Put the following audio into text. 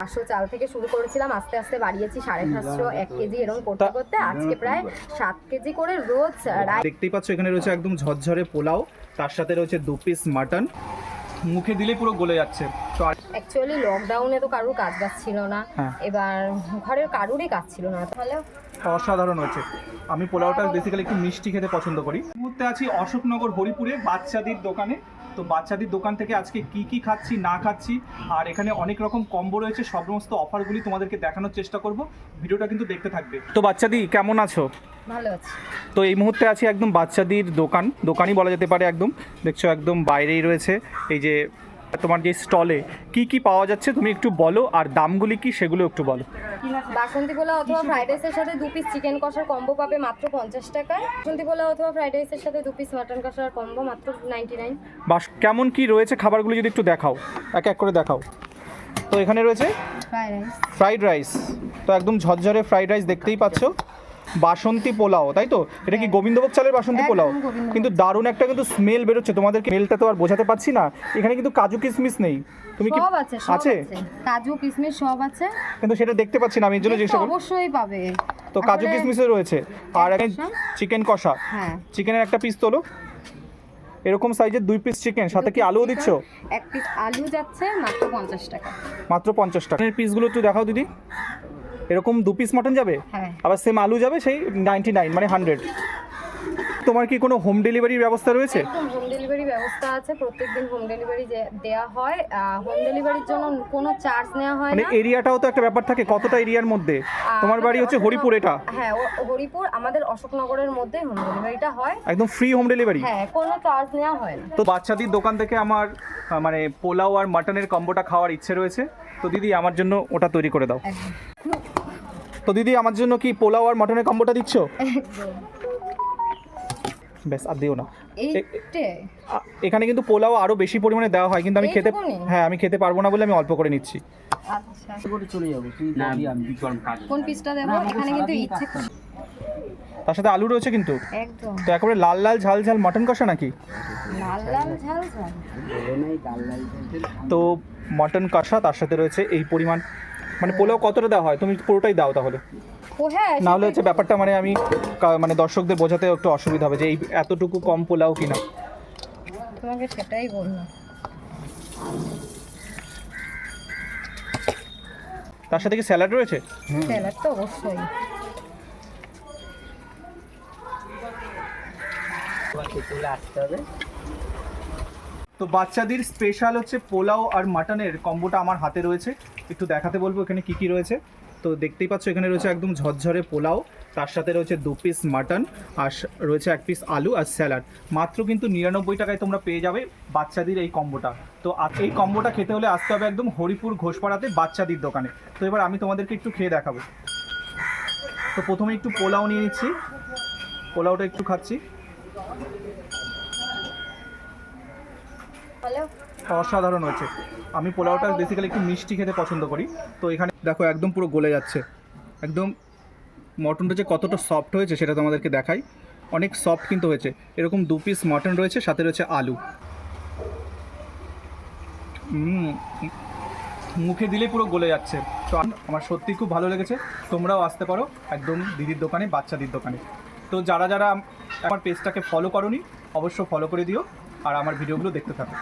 500 চাল থেকে শুরু করেছিলাম, আস্তে আস্তে বাড়িয়েছি 750 1 কেজি এরকম করতে করতে আজকে প্রায় 7 কেজি করে রোজ। দেখতেই পাচ্ছ এখানে রয়েছে একদম ঝরঝরে পোলাও, তার সাথে রয়েছে 2 পিস মাটন, মুখে দিলে পুরো গলে যাচ্ছে। তো অ্যাকচুয়ালি লকডাউনে তো কারোর কাজ বাজ ছিল না, এবার ঘরের কারোরই কাজ ছিল না, তাহলে অসাধারণ হয়েছে। আমি পোলাওটা বেসিক্যালি একটু মিষ্টি খেতে পছন্দ করি। এই মুহূর্তে আছি অশোকনগর হরিপুরে বাচ্চাদের দোকানে। তো বাচ্চাদের দোকান থেকে আজকে কি খাচ্ছি না খাচ্ছি, আর এখানে অনেক রকম কম্বো রয়েছে, সমস্ত অফারগুলি তোমাদেরকে দেখানোর চেষ্টা করব। ভিডিওটা কিন্তু দেখতে থাকবে। তো বাচ্চাদি কেমন আছো? ভালো আছে। তো এই মুহূর্তে আছি একদম বাচ্চাদের দোকানই বলা যেতে পারে। একদম দেখছো একদম বাইরেই রয়েছে এই যে তোমার যে স্টলে কি পাওয়া যাচ্ছে তুমি একটু বলো, আর দামগুলি কি সেগুলো একটু বলো। বাসন্তী পোলাও অথবা ফ্রাইড রাইসের সাথে 2 পিস চিকেন কষার কম্বো পাবে মাত্র 50 টাকায়। বাসন্তী পোলাও অথবা ফ্রাইড রাইসের সাথে 2 পিস মাটন কষার কম্বো মাত্র 99। বাস কেমন কি রয়েছে খাবারগুলো যদি একটু দেখাও, এক করে দেখাও। তো এখানে রয়েছে ফ্রাইড রাইস, তো একদম ঝরঝরে ফ্রাইড রাইস দেখতেই পাচ্ছ। বাসন্তী পোলাও, তাই তো? এটা কি গোবিন্দভোগ চালের বাসন্তী পোলাও? কিন্তু দারুণ একটা কিন্তু স্মেল বেরোচ্ছে, তোমাদেরকে স্মেলটা তো আর বোঝাতে পারছি না। এখানে কিন্তু কাজু কিশমিশ নেই, তুমি কি সব আছে? কাজু কিশমিশ সব আছে, কিন্তু সেটা দেখতে পাচ্ছি না, আমি এর জন্য জিজ্ঞাসা করছি। অবশ্যই পাবে। তো কাজু কিশমিশও রয়েছে, আর এখানে চিকেন কষা, চিকেনের একটা পিস তোলো, এরকম সাইজের 2 পিস চিকেন, সাথে কি আলুও দিচ্ছ? 1 পিস আলু যাচ্ছে মাত্র 50 টাকা। মাত্র 50 টাকা। এর পিসগুলো একটু দেখাও দিদি। এরকম 2 পিস মাটন যাবে, আবার সেম আলু যাবে সেই 99 মানে 100। তোমার কি কোনো হোম ডেলিভারির ব্যবস্থা রয়েছে? একদম হোম ডেলিভারি ব্যবস্থা আছে, প্রত্যেকদিন হোম ডেলিভারি দেওয়া হয়। হোম ডেলিভারির জন্য কোনো চার্জ নেওয়া হয় না। মানে এরিয়াটাও তো একটা ব্যাপার থাকে, কতটা এরিয়ার মধ্যে? তোমার বাড়ি হচ্ছে হরিপুর, এটা? হ্যাঁ, হরিপুর আমাদের অশোকনগরের মধ্যে হোম ডেলিভারিটা হয়, একদম ফ্রি হোম ডেলিভারি। হ্যাঁ, কোনো চার্জ নেওয়া হয় না। তো বাচ্চাদের দোকান থেকে আমার মানে পোলাও আর মাটনের কম্বোটা খাওয়ার ইচ্ছে রয়েছে, তো দিদি আমার জন্য ওটা তৈরি করে দাও। তো দিদি আমার জন্য কি পোলাও আর মাটনের কম্বোটা দিচ্ছ? বেশ, আর দিও না। এখানে কিন্তু পোলাও আরো বেশি পরিমাণে দেওয়া হয়, কিন্তু আমি খেতে পারবো না বলে আমি অল্প করে নিচ্ছি। আচ্ছা, চলে যাব। কোন পিসটা দেব? এখানে কিন্তু ইচ্ছে, তার সাথে আলু রয়েছে কিন্তু একদম। তো একেবারে লাল লাল ঝাল ঝাল মাটন কষা নাকি? লাল লাল ঝাল ঝাল, তো মাটন কষা, তার সাথে রয়েছে এই পরিমাণ। মানে পোলাও কতটা দেওয়া হয়? তুমি পুরোটাই দাও তাহলে, না হলে হচ্ছে ব্যাপারটা মানে আমি মানে দর্শকদের বোঝাতে একটু অসুবিধা হবে যে এই এতটুকু কম পোলাও কিনা। তোমাকে সেটাই বললাম। তার সাথে কি স্যালাড রয়েছে? স্যালাড তো অবশ্যই। তো বাচ্চাদের স্পেশাল হচ্ছে পোলাও আর মাটনের কম্বোটা আমার হাতে রয়েছে, একটু দেখাতে বলবো এখানে কি রয়েছে। তো দেখতেই পাচ্ছ এখানে রয়েছে একদম ঝরঝরে পোলাও, তার সাথে রয়েছে 2 পিস মাটন, আর রয়েছে 1 পিস আলু আর স্যালাড। মাত্র কিন্তু 99 টাকায় তোমরা পেয়ে যাবে বাচ্চাদের এই কম্বোটা। তো এই কম্বোটা খেতে হলে আসতে হবে একদম হরিপুর ঘোষপাড়াতে বাচ্চাদের দোকানে। তো এবার আমি তোমাদেরকে একটু খেয়ে দেখাবো। তো প্রথমে একটু পোলাও নিয়ে নিচ্ছি, পোলাওটা একটু খাচ্ছি। অসাধারণ হয়েছে। আমি পোলাওটা বেসিক্যালি একটু মিষ্টি খেতে পছন্দ করি। তো এখানে দেখো একদম পুরো গলে যাচ্ছে, একদম মটনটা যে কতটা সফট হয়েছে সেটা তোমাদেরকে দেখাই। অনেক সফট কিন্তু হয়েছে। এরকম 2 পিস মটন রয়েছে, সাথে রয়েছে আলু। মুখে দিলে পুরো গলে যাচ্ছে। তো আমার সত্যি খুব ভালো লেগেছে। তোমরাও আসতে পারো একদম দিদির দোকানে, বাচ্চাদের দোকানে। তো যারা আমার পেজটাকে ফলো করোনি অবশ্য ফলো করে দিও, আর আমার ভিডিওগুলো দেখতে থাকো।